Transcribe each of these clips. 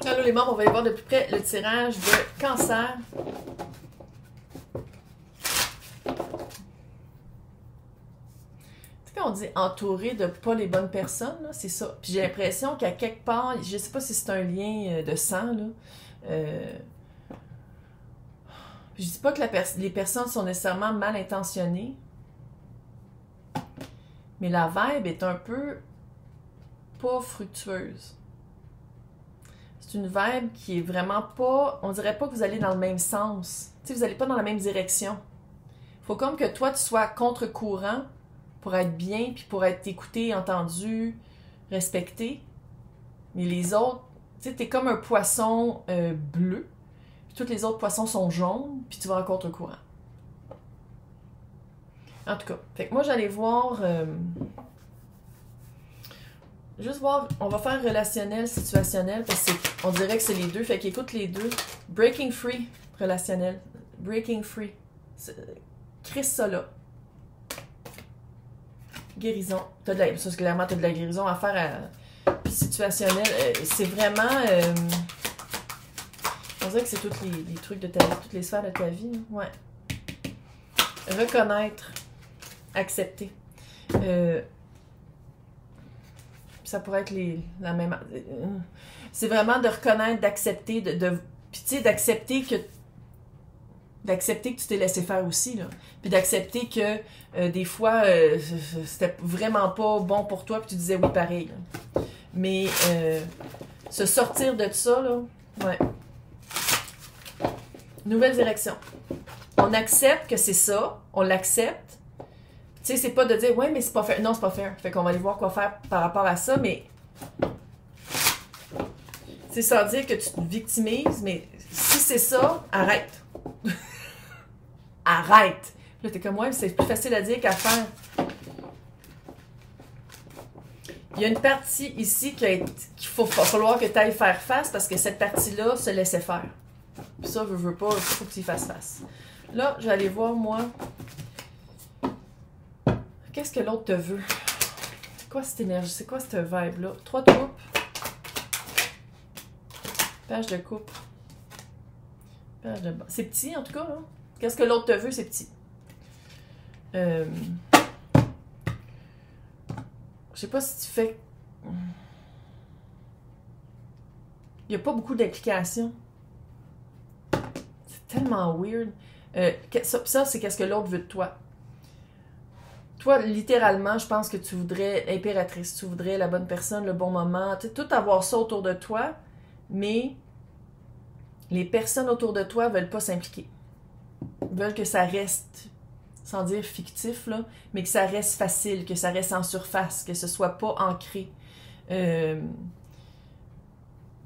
Allô les membres, on va aller voir de plus près le tirage de Cancer. Quand on dit entouré de pas les bonnes personnes, c'est ça. Puis j'ai l'impression qu'à quelque part, je sais pas si c'est un lien de sang, là. Je dis pas que les personnes sont nécessairement mal intentionnées, mais la vibe est un peu pas fructueuse. C'est une vibe qui est vraiment pas... On dirait pas que vous allez dans le même sens. Tu sais, vous allez pas dans la même direction. Faut comme que toi, tu sois contre-courant pour être bien, puis pour être écouté, entendu, respecté. Mais les autres, tu sais, t'es comme un poisson bleu, puis tous les autres poissons sont jaunes, puis tu vas en contre-courant. En tout cas, fait que moi, j'allais voir... juste voir, on va faire relationnel, situationnel, parce qu'on dirait que c'est les deux, fait qu'écoute les deux. Breaking free, relationnel. Breaking free. Chris ça là. Guérison. Ça, clairement, tu as de la guérison à faire puis situationnel. C'est vraiment... on dirait que c'est tous les trucs de ta vie, toutes les sphères de ta vie. Hein? Ouais. Reconnaître. Accepter. Ça pourrait être la même... c'est vraiment de reconnaître, d'accepter, puis tu sais, d'accepter que tu t'es laissé faire aussi, là. Puis d'accepter que des fois, c'était vraiment pas bon pour toi, puis tu disais oui pareil. Là. Mais se sortir de ça, là, ouais. Nouvelle direction. On accepte que c'est ça, on l'accepte. Tu sais, c'est pas de dire, ouais, mais c'est pas fair. Non, c'est pas fair. Fait qu'on va aller voir quoi faire par rapport à ça, mais c'est sans dire que tu te victimises, mais si c'est ça, arrête. Arrête! Là, t'es comme, ouais, c'est plus facile à dire qu'à faire. Il y a une partie ici qu'il va falloir que tu ailles faire face parce que cette partie-là se laissait faire. Puis ça, je veux pas, il faut que tu y fasses face. Là, je vais aller voir, moi, qu'est-ce que l'autre te veut? C'est quoi cette énergie? C'est quoi cette vibe-là? 3 de coupe. Page de coupe. Page de... C'est petit, en tout cas, là. Qu'est-ce que l'autre te veut? C'est petit. Je sais pas si tu fais... Il n'y a pas beaucoup d'implications. C'est tellement weird. Ça c'est qu'est-ce que l'autre veut de toi. Toi, littéralement, je pense que tu voudrais l'impératrice, tu voudrais la bonne personne, le bon moment, tu sais, tout avoir ça autour de toi, mais les personnes autour de toi veulent pas s'impliquer. Veulent que ça reste, sans dire fictif, là, mais que ça reste facile, que ça reste en surface, que ce soit pas ancré. Puis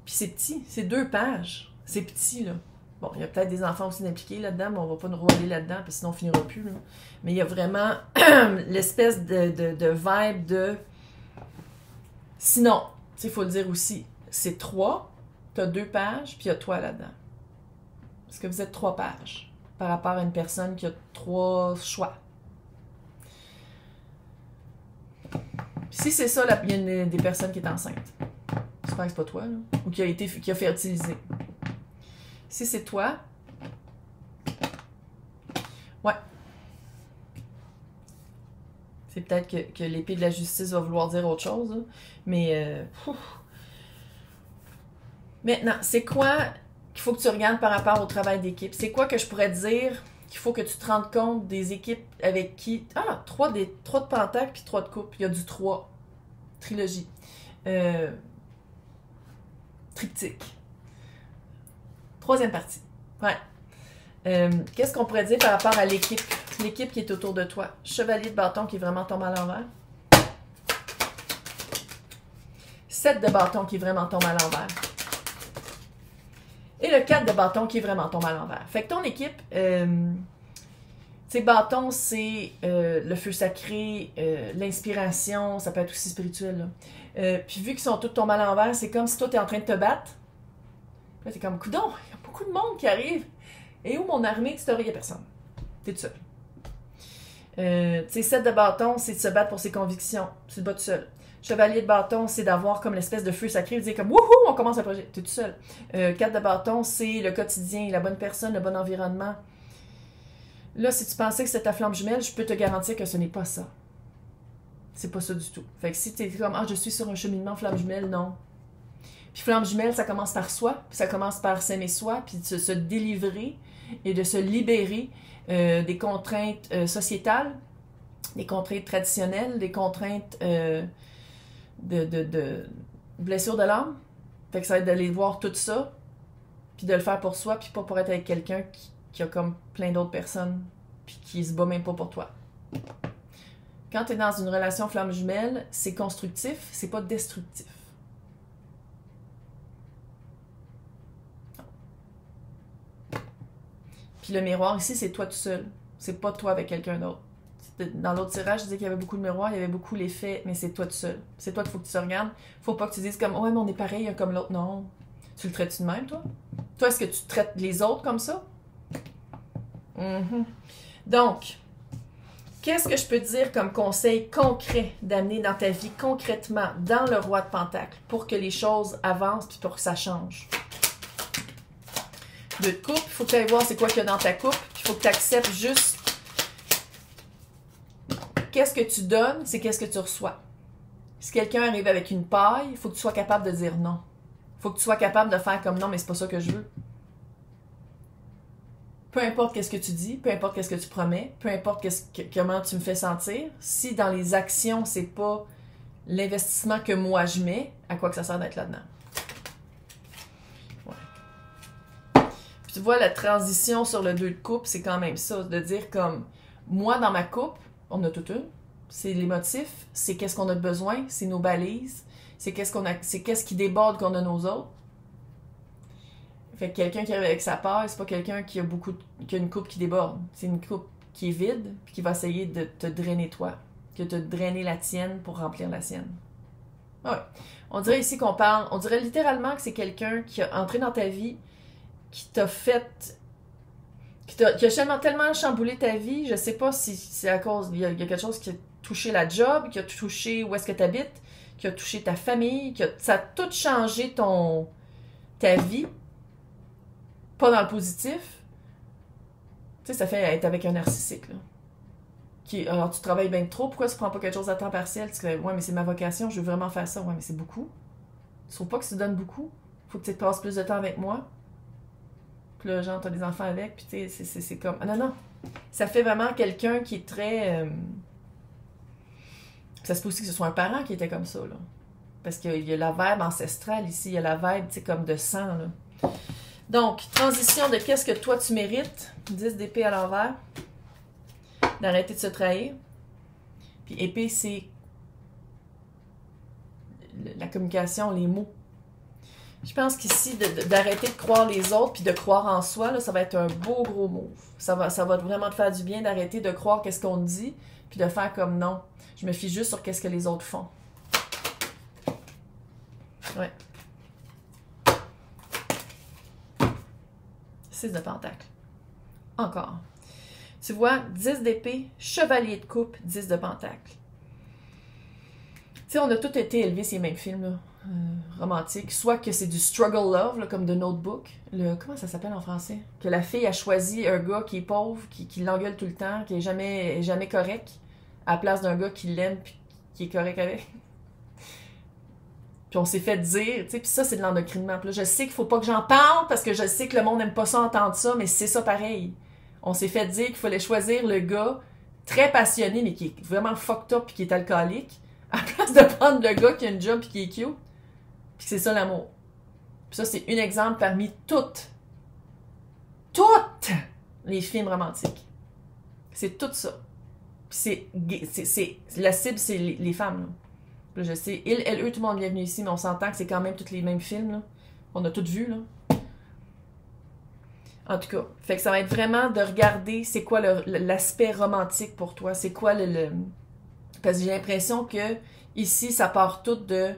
c'est petit, c'est 2 pages. C'est petit, là. Bon, il y a peut-être des enfants aussi impliqués là-dedans, mais on va pas nous rouler là-dedans, parce que sinon on finira plus, là. Mais il y a vraiment l'espèce de vibe de... Sinon, tu sais, il faut le dire aussi, c'est 3, t'as 2 pages, puis il y a toi là-dedans. Parce que vous êtes 3 pages par rapport à une personne qui a 3 choix. Puis si c'est ça, il y a des personnes qui est enceinte. J'espère que c'est pas toi, là. Ou qui a fertilisé. Si c'est toi, ouais. C'est peut-être que l'épée de la justice va vouloir dire autre chose, là. Mais, maintenant, c'est quoi qu'il faut que tu regardes par rapport au travail d'équipe? C'est quoi que je pourrais te dire qu'il faut que tu te rendes compte des équipes avec qui... Ah, 3 de pentacles puis 3 de coupe. Il y a du 3. Trilogie. Triptyque. 3e partie. Ouais. Qu'est-ce qu'on pourrait dire par rapport à l'équipe? L'équipe qui est autour de toi. Chevalier de bâton qui est vraiment tombé à l'envers. 7 de bâton qui est vraiment tombé à l'envers. Et le 4 de bâton qui est vraiment tombé à l'envers. Fait que ton équipe, tu sais, bâton, c'est le feu sacré, l'inspiration, ça peut être aussi spirituel, là. Puis vu qu'ils sont tous tombés à l'envers, c'est comme si toi, t'es en train de te battre. Puis là, t'es comme, coudonc, il y a beaucoup de monde qui arrive. Et où mon armée, etc., il n'y a personne. T'es tout seul. Tu sais, 7 de bâton, c'est de se battre pour ses convictions. Tu te bats tout seul. Chevalier de bâton, c'est d'avoir comme l'espèce de feu sacré, de dire comme wouhou, on commence un projet, t'es tout seul. 4 de bâton, c'est le quotidien, la bonne personne, le bon environnement. Là, si tu pensais que c'était ta flamme jumelle, je peux te garantir que ce n'est pas ça. C'est pas ça du tout. Fait que si t'es comme, ah, je suis sur un cheminement flamme jumelle, non. Puis flamme jumelle, ça commence par soi, puis ça commence par s'aimer soi, puis de se délivrer et de se libérer des contraintes sociétales, des contraintes traditionnelles, des contraintes de blessures de l'âme. Fait que ça va être d'aller voir tout ça, puis de le faire pour soi, puis pas pour être avec quelqu'un qui a comme plein d'autres personnes, puis qui se bat même pas pour toi. Quand tu es dans une relation flamme jumelle, c'est constructif, c'est pas destructif. Puis le miroir ici, c'est toi tout seul. C'est pas toi avec quelqu'un d'autre. Dans l'autre tirage, je disais qu'il y avait beaucoup de miroirs, il y avait beaucoup l'effet, mais c'est toi tout seul. C'est toi qu'il faut que tu te regardes. Faut pas que tu dises comme, ouais, mais on est pareil, un comme l'autre. Non. Tu le traites-tu de même, toi? Toi, est-ce que tu traites les autres comme ça? Donc, qu'est-ce que je peux te dire comme conseil concret d'amener dans ta vie concrètement dans le roi de Pentacle pour que les choses avancent puis pour que ça change? 2 de coupe, il faut que tu ailles voir c'est quoi qu'il y a dans ta coupe, puis il faut que tu acceptes juste qu'est-ce que tu donnes, c'est qu'est-ce que tu reçois. Si quelqu'un arrive avec une paille, il faut que tu sois capable de dire non. Il faut que tu sois capable de faire comme non, mais c'est pas ça que je veux. Peu importe qu'est-ce que tu dis, peu importe qu'est-ce que tu promets, peu importe comment tu me fais sentir, si dans les actions, c'est pas l'investissement que moi je mets, à quoi que ça sert d'être là-dedans? Ouais. Puis tu vois, la transition sur le 2 de coupe, c'est quand même ça, de dire comme, moi dans ma coupe, on a toute une, c'est les motifs, c'est qu'est-ce qu'on a besoin, c'est nos balises, c'est qu'est-ce qui déborde qu'on a nos autres. Fait que quelqu'un qui arrive avec sa paille, c'est pas quelqu'un qui a une coupe qui déborde. C'est une coupe qui est vide, puis qui va essayer de te drainer toi, de te drainer la tienne pour remplir la sienne. Ouais. On dirait ici on dirait littéralement que c'est quelqu'un qui a entré dans ta vie, qui t'a fait, qui a tellement chamboulé ta vie, je sais pas si c'est à cause, il y a quelque chose qui a touché la job, qui a touché où est-ce que tu habites, qui a touché ta famille, ça a tout changé ta vie. Pas dans le positif. Tu sais, ça fait être avec un narcissique, là. Alors, tu travailles bien trop, pourquoi tu prends pas quelque chose à temps partiel? Tu dis, ouais, mais c'est ma vocation, je veux vraiment faire ça. Ouais, mais c'est beaucoup. Tu trouves pas que tu te donnes beaucoup? Faut que tu passes plus de temps avec moi. Puis là, genre, t'as des enfants avec, puis tu sais, c'est comme... Ah, non. Ça fait vraiment quelqu'un qui est très... Ça se peut aussi que ce soit un parent qui était comme ça, là. Parce qu'il y a la verbe ancestrale ici, il y a la verbe, tu sais, comme de sang, là. Donc, transition de qu'est-ce que toi tu mérites. 10 d'épée à l'envers. D'arrêter de se trahir. Puis épée, c'est la communication, les mots. Je pense qu'ici, d'arrêter de croire les autres puis de croire en soi, là, ça va être un beau gros move. Ça va vraiment te faire du bien d'arrêter de croire qu'est-ce qu'on te dit puis de faire comme non. Je me fie juste sur qu'est-ce que les autres font. Ouais. 6 de pentacle. Encore. Tu vois, 10 d'épée, chevalier de coupe, 10 de pentacle. Tu sais, on a tous été élevés ces mêmes films, là, romantiques. Soit que c'est du struggle love, là, comme The Notebook. Comment ça s'appelle en français? Que la fille a choisi un gars qui est pauvre, qui l'engueule tout le temps, qui est jamais correct, à la place d'un gars qui l'aime puis qui est correct avec. Puis on s'est fait dire, tu sais, puis ça, c'est de l'endoctrinement. Puis là, je sais qu'il faut pas que j'en parle parce que je sais que le monde n'aime pas ça entendre ça, mais c'est ça pareil. On s'est fait dire qu'il fallait choisir le gars très passionné, mais qui est vraiment fucked up puis qui est alcoolique, à la place de prendre le gars qui a une job puis qui est cute. Puis c'est ça l'amour. Puis ça, c'est un exemple parmi toutes les films romantiques. C'est tout ça. Puis la cible, c'est les femmes, là. Là, je sais, elle, eux, tout le monde est bienvenu ici, mais on s'entend que c'est quand même tous les mêmes films, là. On a tous vu, là. En tout cas, fait que ça va être vraiment de regarder c'est quoi l'aspect romantique pour toi, c'est quoi Parce que j'ai l'impression que ici, ça part tout de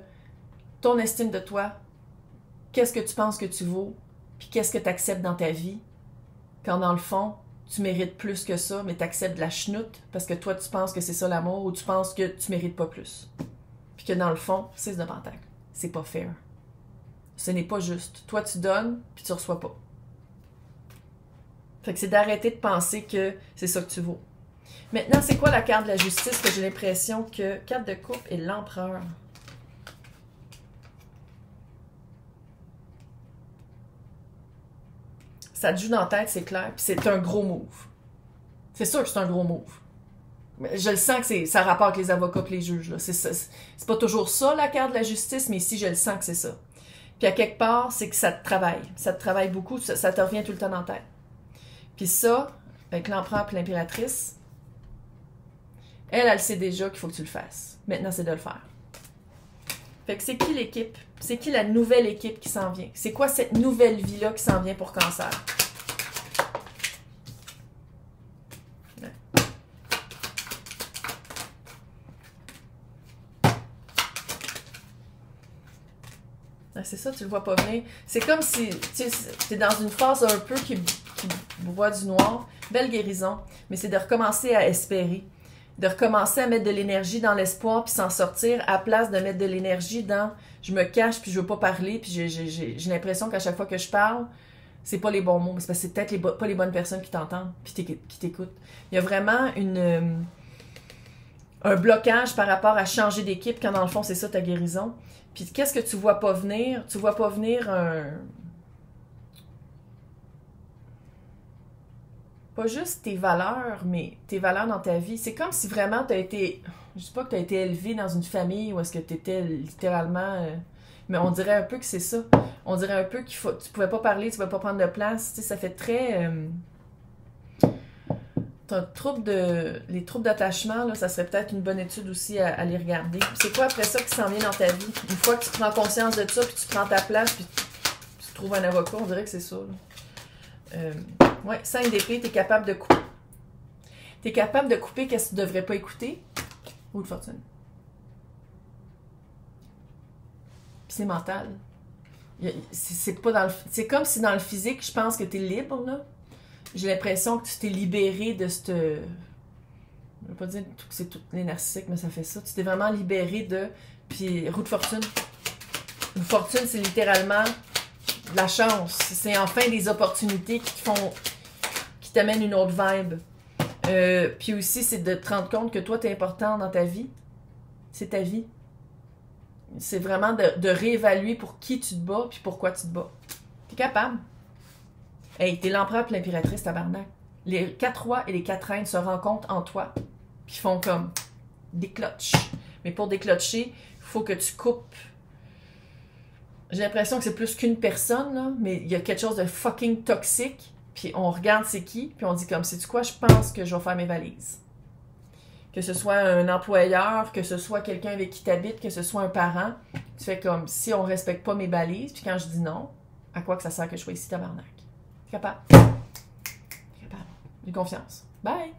ton estime de toi, qu'est-ce que tu penses que tu vaux, puis qu'est-ce que tu acceptes dans ta vie, quand dans le fond, tu mérites plus que ça, mais tu acceptes de la chenoute parce que toi, tu penses que c'est ça l'amour ou tu penses que tu mérites pas plus. puis que dans le fond, 6 de pentacle. C'est pas fair. Ce n'est pas juste. Toi, tu donnes, puis tu reçois pas. Fait que c'est d'arrêter de penser que c'est ça que tu vaux. Maintenant, c'est quoi la carte de la justice que j'ai l'impression que... Carte de coupe et l'empereur. Ça te joue dans la tête, c'est clair, puis c'est un gros move. C'est sûr que c'est un gros move. Mais je le sens que ça a rapport avec les avocats et les juges. C'est pas toujours ça, la carte de la justice, mais ici, je le sens que c'est ça. Puis à quelque part, c'est que ça te travaille. Ça te travaille beaucoup, ça te revient tout le temps dans la tête. Puis ça, avec l'empereur et l'impératrice, elle sait déjà qu'il faut que tu le fasses. Maintenant, c'est de le faire. Fait que c'est qui l'équipe? C'est qui la nouvelle équipe qui s'en vient? C'est quoi cette nouvelle vie-là qui s'en vient pour Cancer? C'est ça, tu le vois pas venir. C'est comme si tu es dans une phase un peu qui boit du noir. Belle guérison, mais c'est de recommencer à espérer. De recommencer à mettre de l'énergie dans l'espoir puis s'en sortir à place de mettre de l'énergie dans je me cache puis je veux pas parler puis j'ai l'impression qu'à chaque fois que je parle, c'est pas les bons mots. C'est parce que c'est peut-être pas les bonnes personnes qui t'entendent puis qui t'écoutent. Il y a vraiment un blocage par rapport à changer d'équipe quand dans le fond c'est ça ta guérison. Puis qu'est-ce que tu vois pas venir? Tu vois pas venir pas juste tes valeurs, mais tes valeurs dans ta vie. C'est comme si vraiment tu as été... Je dis pas que tu as été élevé dans une famille où est-ce que tu étais littéralement... mais on dirait un peu que c'est ça. On dirait un peu qu'il faut... Tu pouvais pas parler, tu pouvais pas prendre de place. Tu sais, ça fait très... Les troubles d'attachement, là, ça serait peut-être une bonne étude aussi à les regarder. C'est quoi après ça qui s'en vient dans ta vie? Une fois que tu prends conscience de ça, puis tu prends ta place, puis tu trouves un avocat, on dirait que c'est ça. Ouais, 5 d'épée, tu es capable de couper. Tu es capable de couper qu'est-ce que tu devrais pas écouter? Ou de fortune. Puis c'est mental. C'est comme si dans le physique, je pense que tu es libre, là. J'ai l'impression que tu t'es libéré de cette... Je ne veux pas dire que c'est tous les narcissiques, mais ça fait ça. Tu t'es vraiment libéré de... Puis, roue de fortune. Roue de fortune, c'est littéralement la chance. C'est enfin des opportunités qui t'amènent une autre vibe. Puis aussi, c'est de te rendre compte que toi, tu es important dans ta vie. C'est ta vie. C'est vraiment de réévaluer pour qui tu te bats puis pourquoi tu te bats. Tu es capable. Hey, t'es l'empereur et l'impératrice, tabarnak. Les 4 rois et les 4 reines se rencontrent en toi, puis font comme des cloches. Mais pour déclocher, il faut que tu coupes. J'ai l'impression que c'est plus qu'une personne, là, mais il y a quelque chose de fucking toxique, puis on regarde c'est qui, puis on dit comme, sais-tu quoi, je pense que je vais faire mes valises. Que ce soit un employeur, que ce soit quelqu'un avec qui t'habites, que ce soit un parent, tu fais comme, si on respecte pas mes balises, puis quand je dis non, à quoi que ça sert que je sois ici, tabarnak? Capable. Capable. J'ai confiance. Bye!